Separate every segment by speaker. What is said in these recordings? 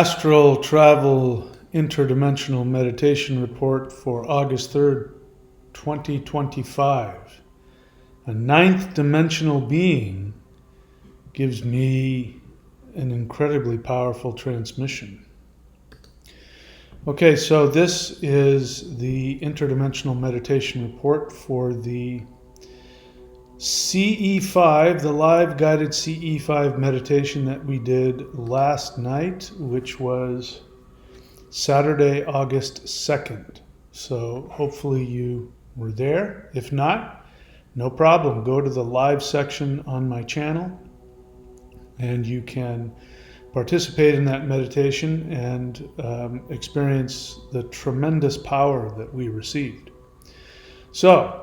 Speaker 1: Astral Travel Interdimensional Meditation Report for August 3rd, 2025. A ninth dimensional being gives me an incredibly powerful transmission. Okay, so this is the interdimensional meditation report for the CE5, the live guided CE5 meditation that we did last night, which was Saturday, August 2nd. So hopefully you were there. If not, no problem. Go to the live section on my channel and you can participate in that meditation and experience the tremendous power that we received. So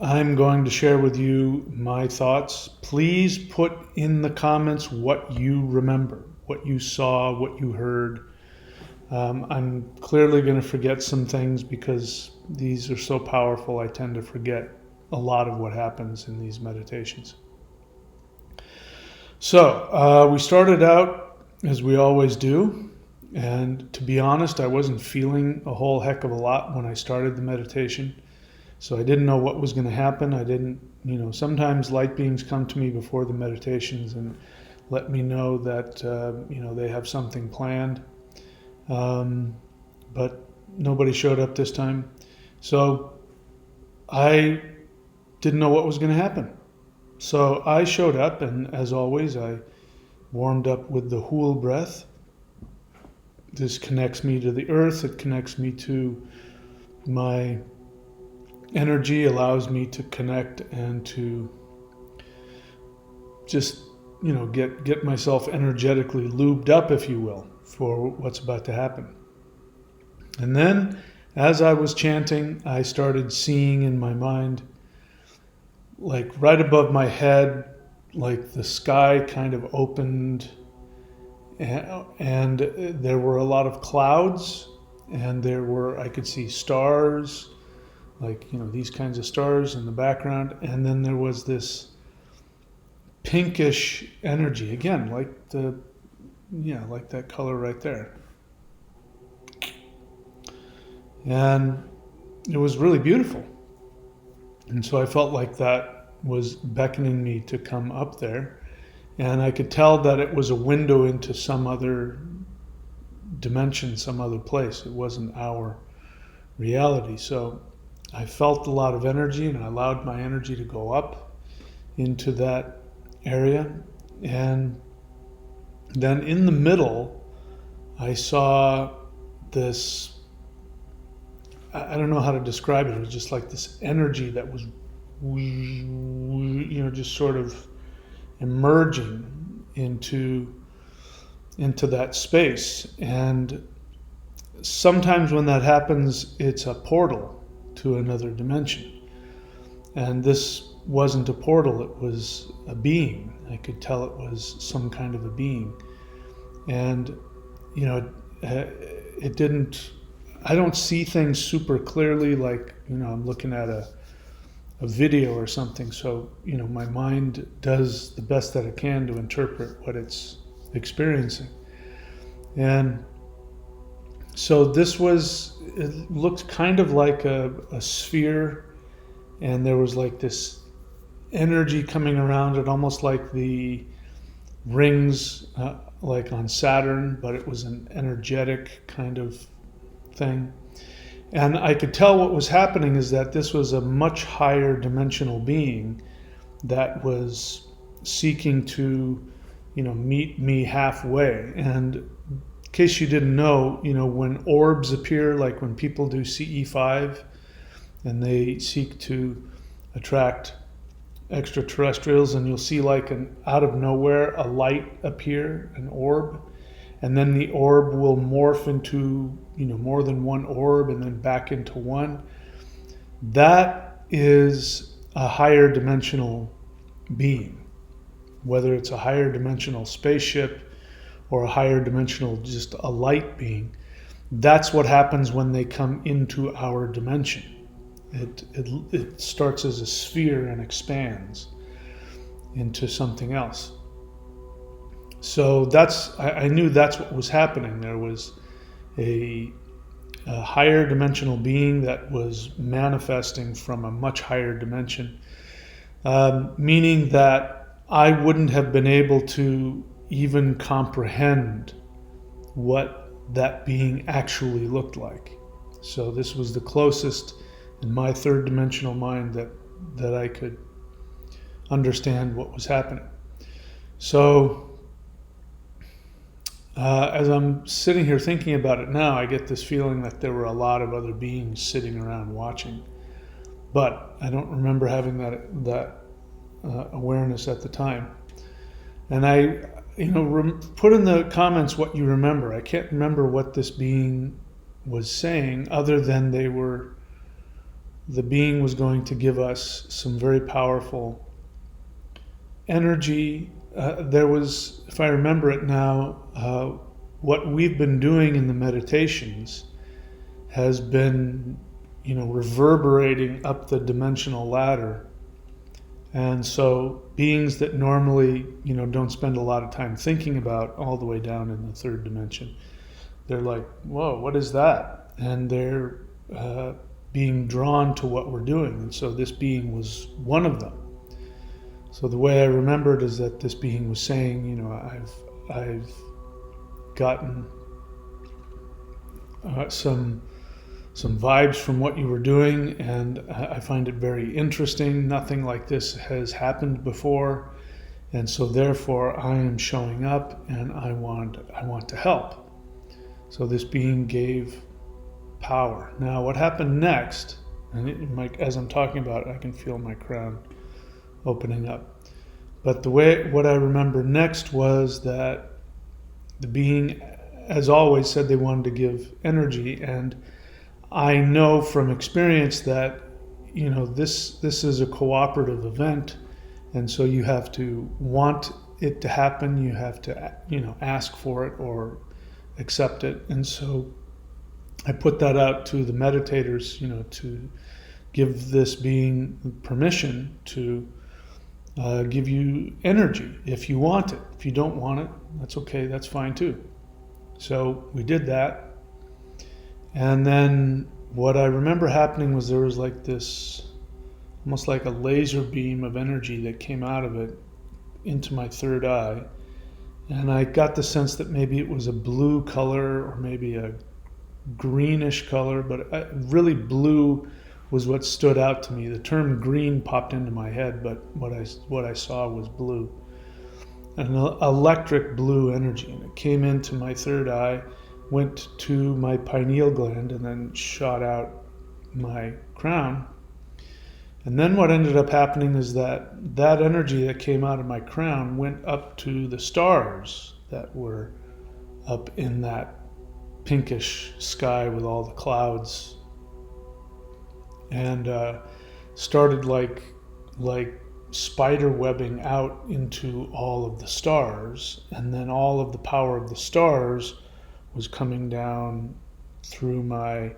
Speaker 1: I'm going to share with you my thoughts. Please put in the comments what you remember, what you saw, what you heard. I'm clearly going to forget some things because these are so powerful. I tend to forget a lot of what happens in these meditations. So we started out as we always do. And to be honest, I wasn't feeling a whole heck of a lot when I started the meditation. So I didn't know what was going to happen. I didn't, sometimes light beings come to me before the meditations and let me know that, they have something planned. But nobody showed up this time. So I didn't know what was going to happen. So I showed up, and as always, I warmed up with the Hool breath. This connects me to the earth. It connects me to my energy, allows me to connect and to just, get myself energetically lubed up, if you will, for what's about to happen. And then, as I was chanting, I started seeing in my mind, like right above my head, like the sky kind of opened and there were a lot of clouds, and I could see stars, like, these kinds of stars in the background. And then there was this pinkish energy, again, like that color right there. And it was really beautiful. And so I felt like that was beckoning me to come up there. And I could tell that it was a window into some other dimension, some other place. It wasn't our reality. So I felt a lot of energy, and I allowed my energy to go up into that area. And then in the middle, I saw this, I don't know how to describe it. It was just like this energy that was, just sort of emerging into that space. And sometimes when that happens, it's a portal to another dimension. And this wasn't a portal, it was a being. I could tell it was some kind of a being. And, it didn't, I don't see things super clearly, like, I'm looking at a video or something. So, my mind does the best that it can to interpret what it's experiencing. And so it looked kind of like a sphere, and there was like this energy coming around it, almost like the rings, like on Saturn, but it was an energetic kind of thing. And I could tell what was happening is that this was a much higher dimensional being that was seeking to, meet me halfway. And in case you didn't know, when orbs appear, like when people do CE5 and they seek to attract extraterrestrials, and you'll see like out of nowhere a light appear, an orb, and then the orb will morph into, more than one orb and then back into one. That is a higher dimensional being, whether it's a higher dimensional spaceship or a higher dimensional, just a light being. That's what happens when they come into our dimension. It starts as a sphere and expands into something else. So I knew that's what was happening. There was a higher dimensional being that was manifesting from a much higher dimension, meaning that I wouldn't have been able to even comprehend what that being actually looked like. So this was the closest in my third dimensional mind that I could understand what was happening. So as I'm sitting here thinking about it now, I get this feeling that there were a lot of other beings sitting around watching, but I don't remember having that awareness at the time. And I, put in the comments what you remember. I can't remember what this being was saying, other than the being was going to give us some very powerful energy. There was, if I remember it now, what we've been doing in the meditations has been, reverberating up the dimensional ladder. And so beings that normally, don't spend a lot of time thinking about all the way down in the third dimension, they're like, whoa, what is that? And they're being drawn to what we're doing. And so this being was one of them. So the way I remembered is that this being was saying, I've gotten some vibes from what you were doing, and I find it very interesting. Nothing like this has happened before, and so therefore I am showing up, and I want to help. So this being gave power. Now, what happened next? And as I'm talking about it, I can feel my crown opening up. But what I remember next was that the being, as always, said they wanted to give energy, and I know from experience that this is a cooperative event, and so you have to want it to happen. You have to ask for it or accept it, and so I put that out to the meditators, to give this being permission to give you energy if you want it. If you don't want it, that's okay. That's fine too. So we did that. And then what I remember happening was there was like this, almost like a laser beam of energy that came out of it into my third eye. And I got the sense that maybe it was a blue color or maybe a greenish color, but really blue was what stood out to me. The term green popped into my head, but what I saw was blue. An electric blue energy. And it came into my third eye, went to my pineal gland, and then shot out my crown. And then what ended up happening is that energy that came out of my crown went up to the stars that were up in that pinkish sky with all the clouds, and started like spider webbing out into all of the stars, and then all of the power of the stars was coming down through my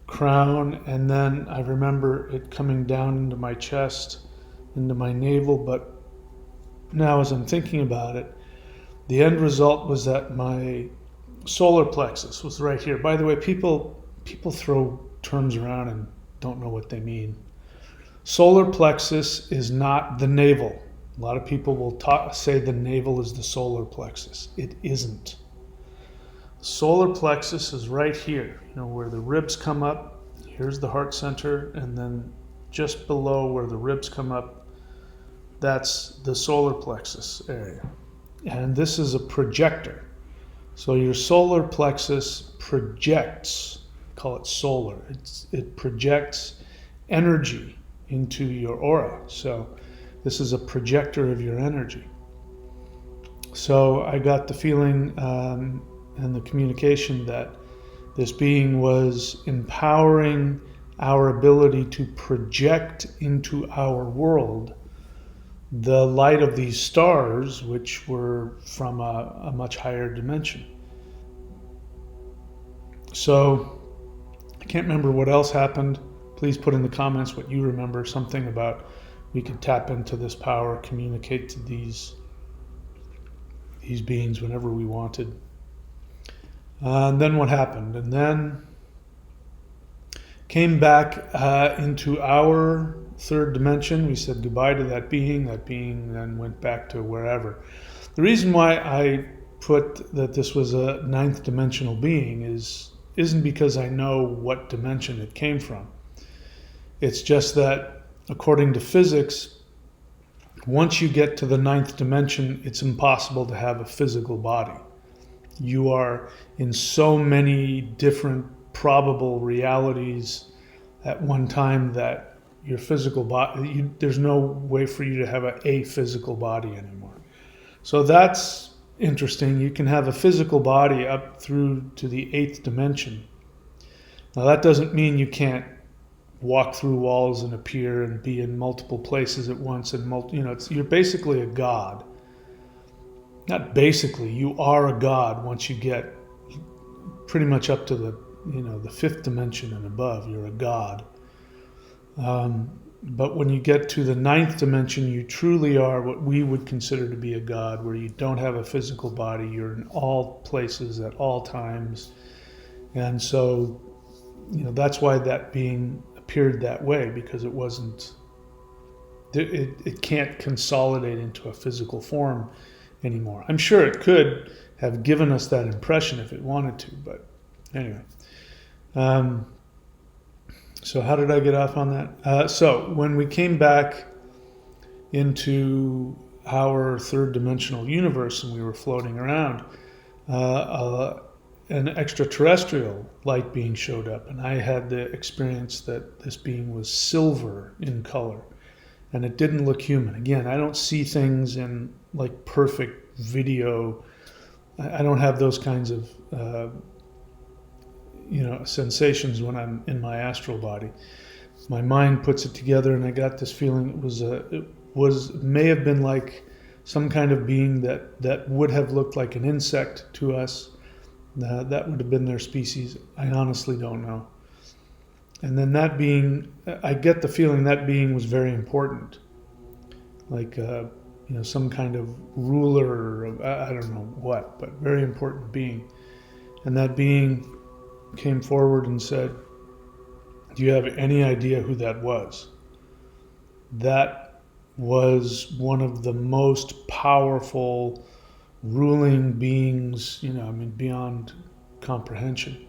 Speaker 1: crown, and then I remember it coming down into my chest, into my navel. But now as I'm thinking about it, the end result was that my solar plexus was right here. By the way, people throw terms around and don't know what they mean. Solar plexus is not the navel. A lot of people will say the navel is the solar plexus. It isn't. Solar plexus is right here, where the ribs come up. Here's the heart center, and then just below where the ribs come up, that's the solar plexus area. And this is a projector. So your solar plexus projects, call it solar. It projects energy into your aura. So this is a projector of your energy. So I got the feeling and the communication that this being was empowering our ability to project into our world the light of these stars, which were from a much higher dimension. So I can't remember what else happened. Please put in the comments what you remember, something about we could tap into this power, communicate to these these beings whenever we wanted. And then what happened? And then came back into our third dimension. We said goodbye to that being. That being then went back to wherever. The reason why I put that this was a ninth dimensional being isn't because I know what dimension it came from. It's just that according to physics, once you get to the ninth dimension, it's impossible to have a physical body. You are in so many different probable realities at one time that your physical body, there's no way for you to have a physical body anymore. So that's interesting. You can have a physical body up through to the 8th dimension. Now that doesn't mean you can't walk through walls and appear and be in multiple places at once, and you're basically a god. Not basically, you are a god once you get pretty much up to the 5th dimension and above. You're a god. But when you get to the 9th dimension, you truly are what we would consider to be a god, where you don't have a physical body. You're in all places at all times. And so, that's why that being appeared that way, because it can't consolidate into a physical form anymore. I'm sure it could have given us that impression if it wanted to, but anyway. So how did I get off on that? So when we came back into our third dimensional universe and we were floating around, an extraterrestrial light being showed up, and I had the experience that this being was silver in color, and it didn't look human. Again, I don't see things in like perfect video. I don't have those kinds of sensations when I'm in my astral body. My mind puts it together, and I got this feeling it may have been like some kind of being that would have looked like an insect to us. That would have been their species. I honestly don't know. And then that being, I get the feeling that being was very important, like some kind of ruler, I don't know what, but very important being. And that being came forward and said, "Do you have any idea who that was?" That was one of the most powerful ruling beings, beyond comprehension.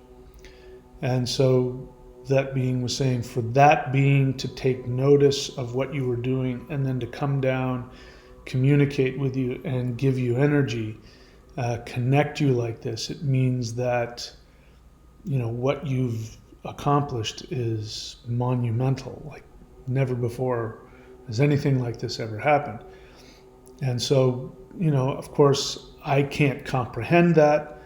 Speaker 1: And so that being was saying, for that being to take notice of what you were doing and then to come down, communicate with you and give you energy, connect you like this, it means that what you've accomplished is monumental. Like never before has anything like this ever happened. And so, of course, I can't comprehend that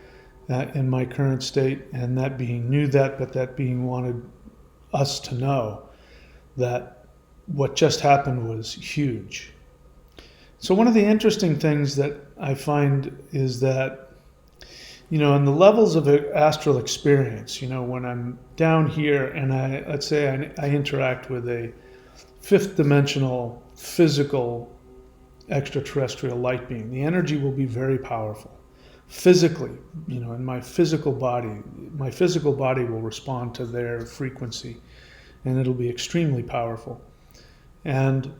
Speaker 1: in my current state, and that being knew that, but that being wanted us to know that what just happened was huge. So one of the interesting things that I find is that, in the levels of astral experience, when I'm down here and let's say I interact with a 5th dimensional physical extraterrestrial light being, the energy will be very powerful. Physically, in my physical body will respond to their frequency, and it'll be extremely powerful. And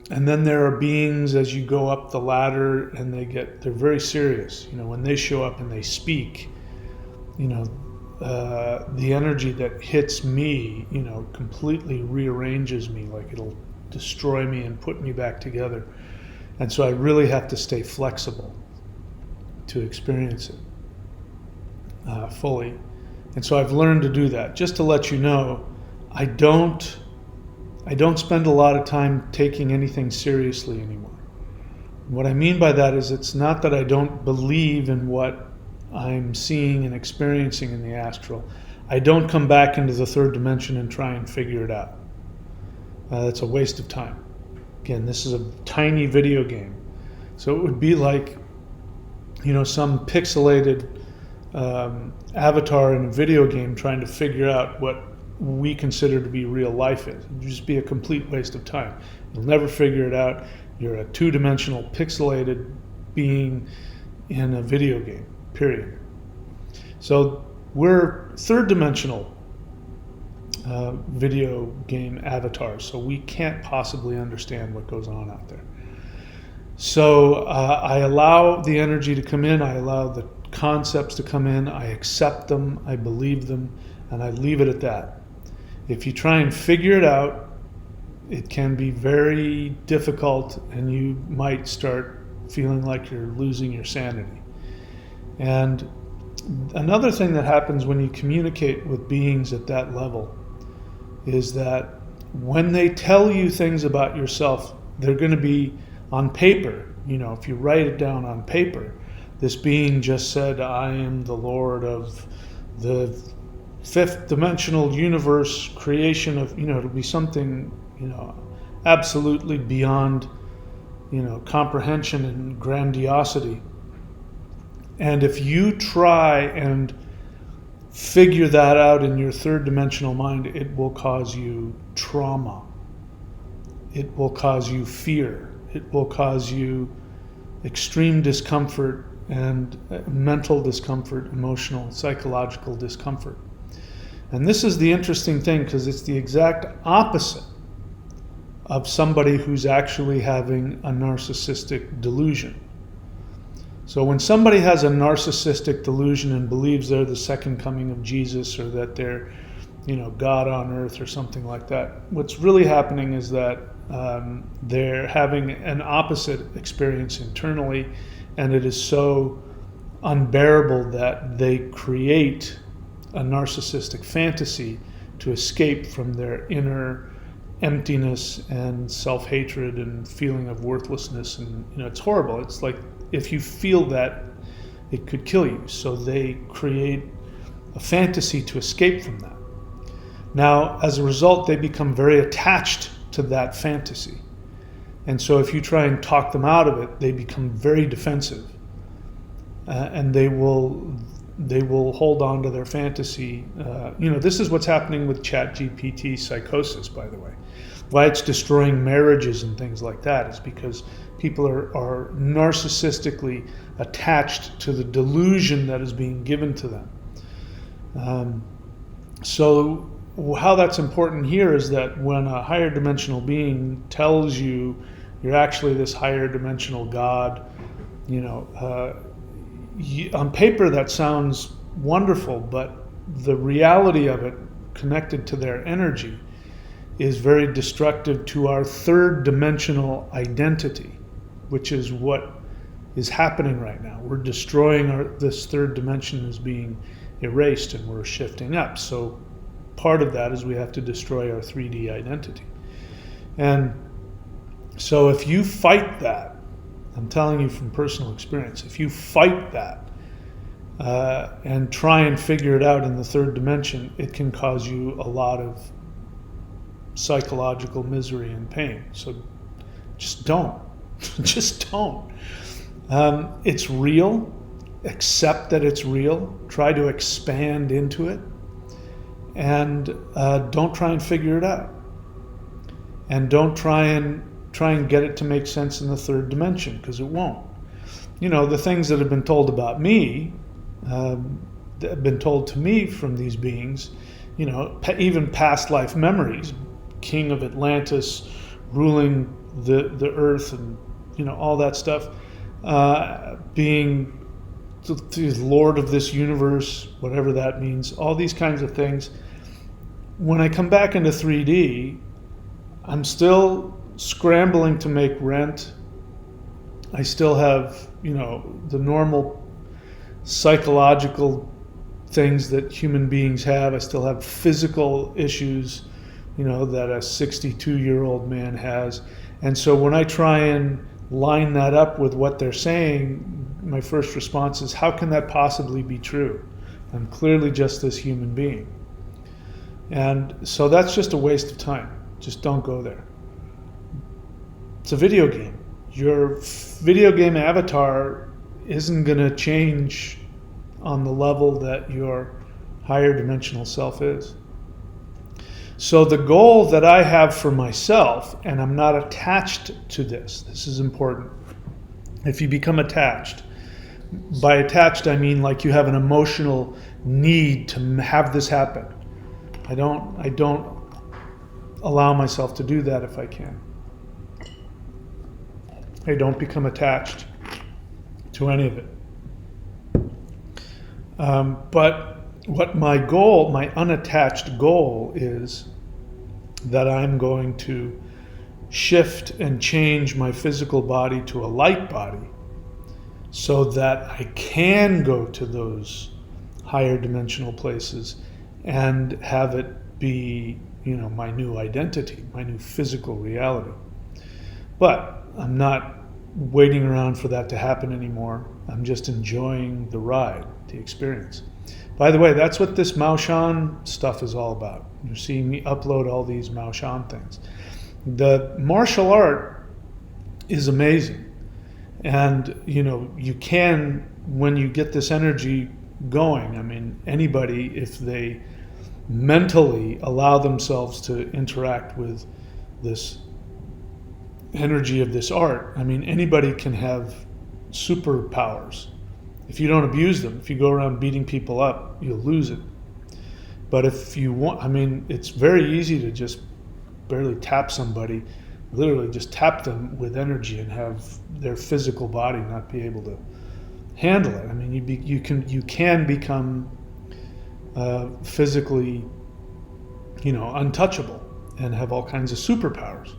Speaker 1: then there are beings as you go up the ladder, and they're very serious. When they show up and they speak, the energy that hits me, completely rearranges me, like it'll destroy me and put me back together. And so I really have to stay flexible to experience it fully. And so I've learned to do that. Just to let you know, I don't spend a lot of time taking anything seriously anymore. What I mean by that is it's not that I don't believe in what I'm seeing and experiencing in the astral. I don't come back into the third dimension and try and figure it out. That's a waste of time. Again, this is a tiny video game. So it would be like, some pixelated avatar in a video game trying to figure out what we consider to be real life is. It would just be a complete waste of time. You'll never figure it out. You're a 2-dimensional pixelated being in a video game, period. So we're third dimensional video game avatars, so we can't possibly understand what goes on out there. So I allow the energy to come in, I allow the concepts to come in, I accept them, I believe them, and I leave it at that. If you try and figure it out, it can be very difficult, and you might start feeling like you're losing your sanity. And another thing that happens when you communicate with beings at that level is that when they tell you things about yourself, they're going to be on paper. If you write it down on paper, this being just said, I am the Lord of the fifth dimensional universe creation of, it'll be something, absolutely beyond, comprehension and grandiosity. And if you try and figure that out in your third dimensional mind, it will cause you trauma. It will cause you fear. It will cause you extreme discomfort and mental discomfort, emotional, psychological discomfort. And this is the interesting thing, because it's the exact opposite of somebody who's actually having a narcissistic delusion. So when somebody has a narcissistic delusion and believes they're the second coming of Jesus, or that they're, God on earth or something like that, what's really happening is that they're having an opposite experience internally, and it is so unbearable that they create a narcissistic fantasy to escape from their inner emptiness and self-hatred and feeling of worthlessness. And it's horrible. It's like, if you feel that, it could kill you. So they create a fantasy to escape from that. Now, as a result, they become very attached to that fantasy. And so if you try and talk them out of it, they become very defensive. And they will hold on to their fantasy. This is what's happening with ChatGPT psychosis, by the way. Why it's destroying marriages and things like that is because people are narcissistically attached to the delusion that is being given to them. So how that's important here is that when a higher dimensional being tells you you're actually this higher dimensional God, on paper that sounds wonderful, but the reality of it, connected to their energy, is very destructive to our third dimensional identity, which is what is happening right now. We're destroying this third dimension is being erased, and we're shifting up. So part of that is we have to destroy our 3D identity. And so if you fight that, I'm telling you from personal experience, if you fight that and try and figure it out in the third dimension, it can cause you a lot of psychological misery and pain. So just don't. Just don't. It's real. Accept that it's real. Try to expand into it. And don't try and figure it out. And don't try and get it to make sense in the third dimension, because it won't. The things that have been told about me, that have been told to me from these beings, even past life memories, king of Atlantis, ruling the earth, and all that stuff, being the Lord of this universe, whatever that means, all these kinds of things. When I come back into 3D, I'm still scrambling to make rent. I still have, the normal psychological things that human beings have. I still have physical issues, that a 62-year-old man has. And so when I try and line that up with what they're saying, my first response is, how can that possibly be true? I'm clearly just this human being. And so that's just a waste of time. Just don't go there. It's a video game. Your video game avatar isn't going to change on the level that your higher dimensional self is. So the goal that I have for myself, and I'm not attached to this is important, If you become attached, by attached I mean like you have an emotional need to have this happen. I don't allow myself to do that if I can. I don't become attached to any of it. But what my goal, my unattached goal, is that I'm going to shift and change my physical body to a light body so that I can go to those higher dimensional places and have it be, my new identity, my new physical reality. But I'm not waiting around for that to happen anymore. I'm just enjoying the ride, the experience. By the way, that's what this Mao Shan stuff is all about. You're seeing me upload all these Mao Shan things. The martial art is amazing. And, you can, when you get this energy going, I mean, anybody, if they mentally allow themselves to interact with this energy of this art, I mean, anybody can have superpowers. If you don't abuse them, if you go around beating people up, you'll lose it. But if you want, I mean, it's very easy to just barely tap somebody, literally just tap them with energy and have their physical body not be able to handle it. I mean, you can become physically, untouchable and have all kinds of superpowers.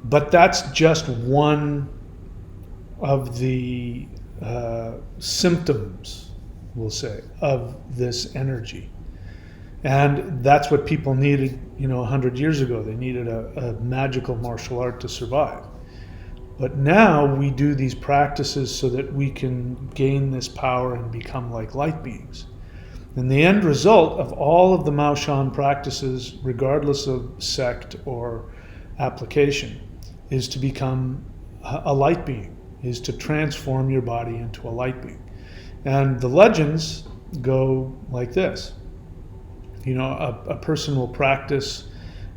Speaker 1: But that's just one of the symptoms, we'll say, of this energy. And that's what people needed, 100 years ago. They needed a magical martial art to survive. But now we do these practices so that we can gain this power and become like light beings. And the end result of all of the Mao Shan practices, regardless of sect or application, is to become a light being, is to transform your body into a light being. And the legends go like this. A person will practice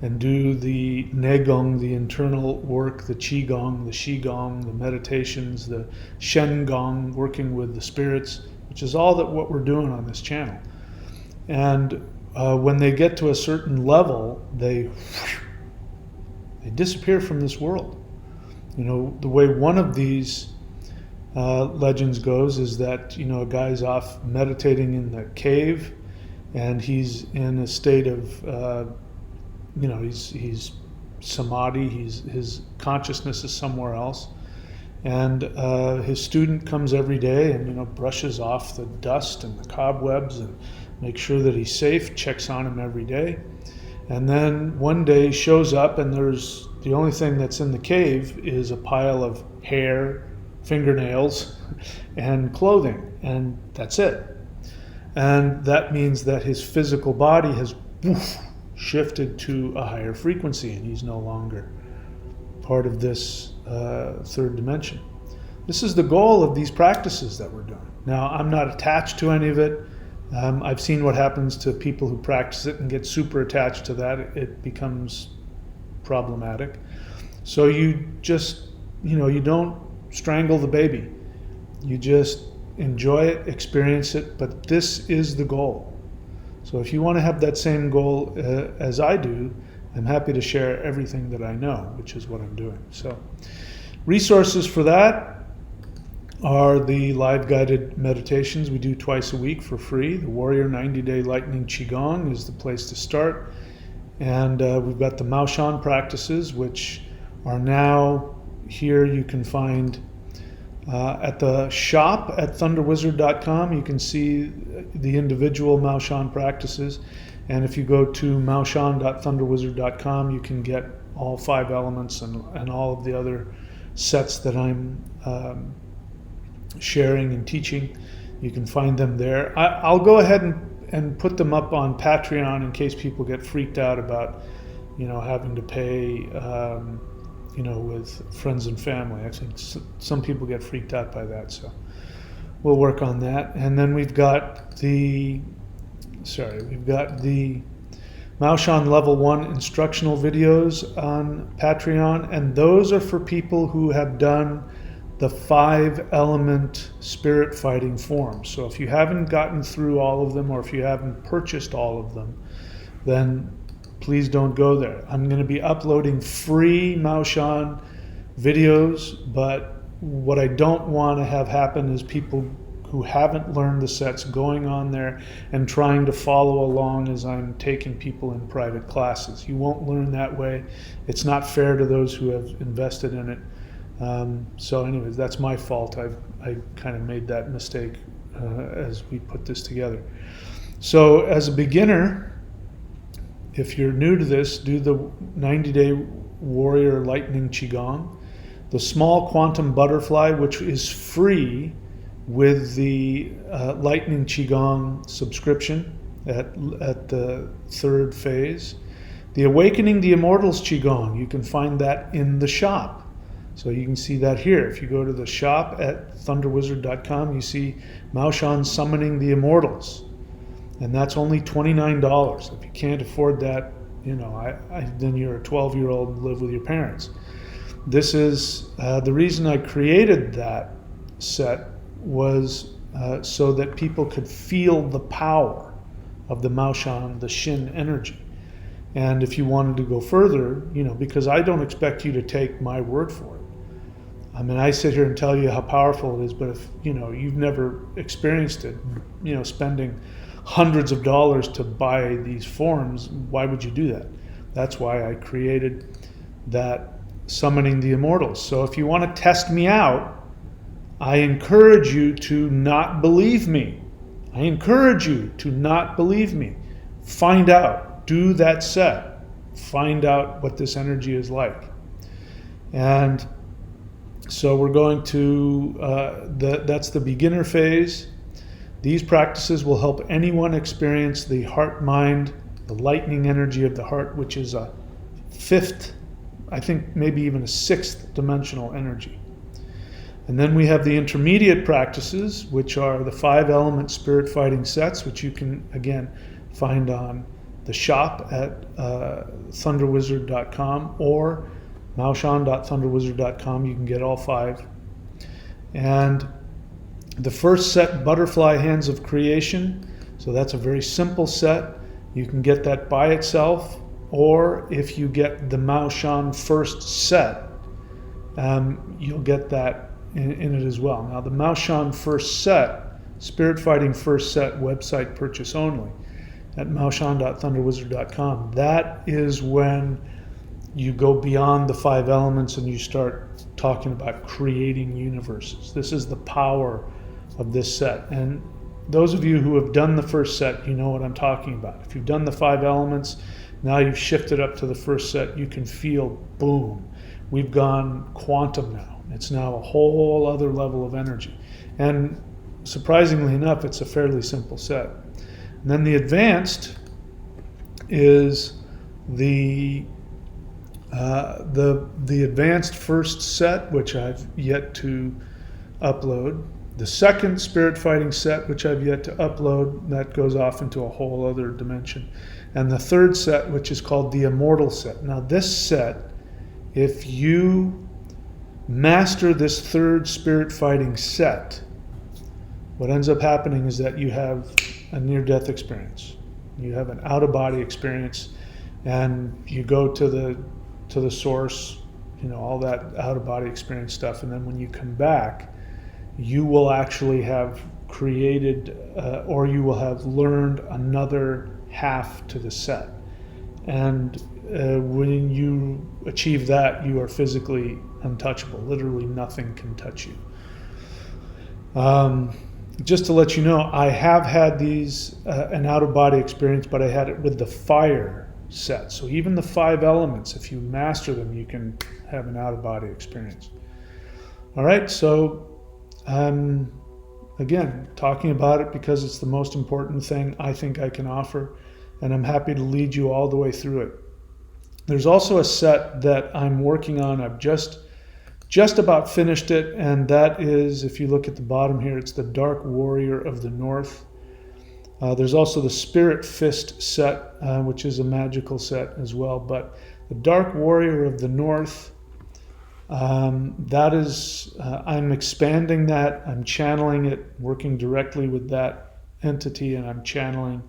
Speaker 1: and do the Negong, the internal work, the Qigong, the Shigong, the meditations, the Shengong, working with the spirits, which is all that what we're doing on this channel. And when they get to a certain level, they disappear from this world. The way one of these legends goes is that, a guy's off meditating in the cave, and he's in a state of, he's samadhi, his consciousness is somewhere else. And his student comes every day and, brushes off the dust and the cobwebs and makes sure that he's safe, checks on him every day. And then one day shows up, and there's the only thing that's in the cave is a pile of hair, fingernails, and clothing, and that's it. And that means that his physical body has shifted to a higher frequency, and he's no longer part of this third dimension. This is the goal of these practices that we're doing. Now, I'm not attached to any of it. I've seen what happens to people who practice it and get super attached to that. It becomes problematic. So you just, you don't strangle the baby. You just enjoy it, experience it, but this is the goal. So if you want to have that same goal as I do, I'm happy to share everything that I know, which is what I'm doing. So resources for that are the live guided meditations we do twice a week for free. The Warrior 90-Day Lightning Qigong is the place to start. And we've got the Mao Shan practices, which are now here. You can find at the shop at thunderwizard.com. You can see the individual Mao Shan practices. And if you go to maoshan.thunderwizard.com, you can get all 5 elements and all of the other sets that I'm sharing and teaching. You can find them there. I'll go ahead and put them up on Patreon in case people get freaked out about, having to pay, with friends and family. I think some people get freaked out by that, so we'll work on that. And then we've got the Mao Shan Level 1 instructional videos on Patreon, and those are for people who have done the 5-element spirit fighting forms. So if you haven't gotten through all of them, or if you haven't purchased all of them, then please don't go there. I'm going to be uploading free Maoshan videos, but what I don't want to have happen is people who haven't learned the sets going on there and trying to follow along as I'm taking people in private classes. You won't learn that way. It's not fair to those who have invested in it. So anyways, that's my fault. I kind of made that mistake as we put this together. So as a beginner, if you're new to this, do the 90-day Warrior Lightning Qigong, the small quantum butterfly, which is free with the Lightning Qigong subscription at the 3rd phase. The Awakening the Immortals Qigong, you can find that in the shop. So you can see that here. If you go to the shop at thunderwizard.com, you see Maoshan Summoning the Immortals. And that's only $29. If you can't afford that, you know, then you're a 12-year-old and live with your parents. This is the reason I created that set was so that people could feel the power of the Maoshan, the Shin energy. And if you wanted to go further, you know, because I don't expect you to take my word for it. I mean, I sit here and tell you how powerful it is, but if, you know, you've never experienced it, you know, spending hundreds of dollars to buy these forms, why would you do that? That's why I created that Summoning the Immortals. So if you want to test me out, I encourage you to not believe me. I encourage you to not believe me. Find out. Do that set. Find out what this energy is like. And so we're going to, that's the beginner phase. These practices will help anyone experience the heart mind, the lightning energy of the heart, which is a 5th, I think maybe even a 6th dimensional energy. And then we have the intermediate practices, which are the 5-element spirit fighting sets, which you can, again, find on the shop at thunderwizard.com or maoshan.thunderwizard.com. You can get all 5. And the first set, Butterfly Hands of Creation, so that's a very simple set. You can get that by itself, or if you get the Maoshan first set, you'll get that in it as well. Now the Maoshan first set, Spirit Fighting first set, website purchase only at maoshan.thunderwizard.com. That is when you go beyond the 5 elements and you start talking about creating universes. This is the power of this set. And those of you who have done the first set, you know what I'm talking about. If you've done the 5 elements, now you've shifted up to the first set, you can feel, boom, we've gone quantum now. It's now a whole other level of energy. And surprisingly enough, it's a fairly simple set. And then the advanced is the advanced first set, which I've yet to upload. The second spirit fighting set, which I've yet to upload, that goes off into a whole other dimension. And the third set, which is called the Immortal set. Now this set, if you master this third spirit fighting set, what ends up happening is that you have a near-death experience. You have an out-of-body experience, and you go to the source, you know, all that out-of-body experience stuff, and then when you come back, you will actually have created or you will have learned another half to the set. And when you achieve that, you are physically untouchable. Literally nothing can touch you. Just to let you know, I have had these an out-of-body experience, but I had it with the fire set. So even the 5 elements, if you master them, you can have an out-of-body experience. All right, so again, talking about it because it's the most important thing I think I can offer, and I'm happy to lead you all the way through it. There's also a set that I'm working on. I've just about finished it, and that is, if you look at the bottom here, it's the Dark Warrior of the North. There's also the Spirit Fist set, which is a magical set as well, but the Dark Warrior of the North That is, I'm expanding that. I'm channeling it, working directly with that entity, and I'm channeling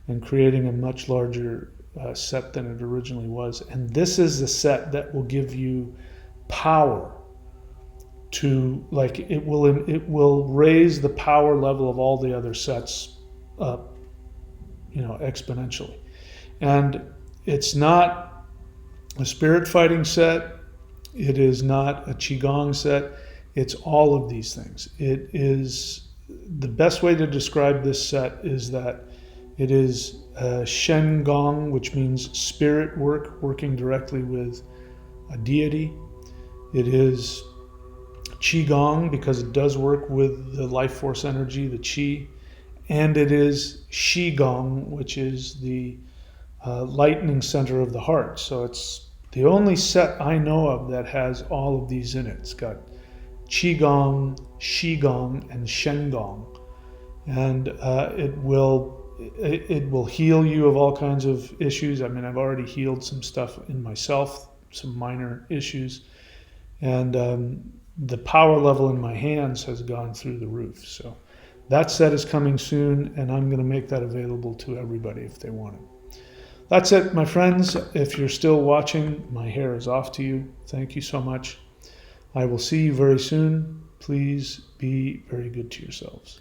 Speaker 1: and creating a much larger set than it originally was. And this is the set that will give you power to, like, it will raise the power level of all the other sets up, exponentially. And it's not a spirit fighting set. It is not a qigong set. It's all of these things. It is, the best way to describe this set is that it is Shen Gong, which means spirit work, working directly with a deity. It is Qigong because it does work with the life force energy, the Qi. And it is Shigong, which is the lightning center of the heart. So it's the only set I know of that has all of these in it. It's got Qigong, Shigong, and Shengong. And it will heal you of all kinds of issues. I mean, I've already healed some stuff in myself, some minor issues. And the power level in my hands has gone through the roof. So that set is coming soon, and I'm going to make that available to everybody if they want it. That's it, my friends. If you're still watching, my hair is off to you. Thank you so much. I will see you very soon. Please be very good to yourselves.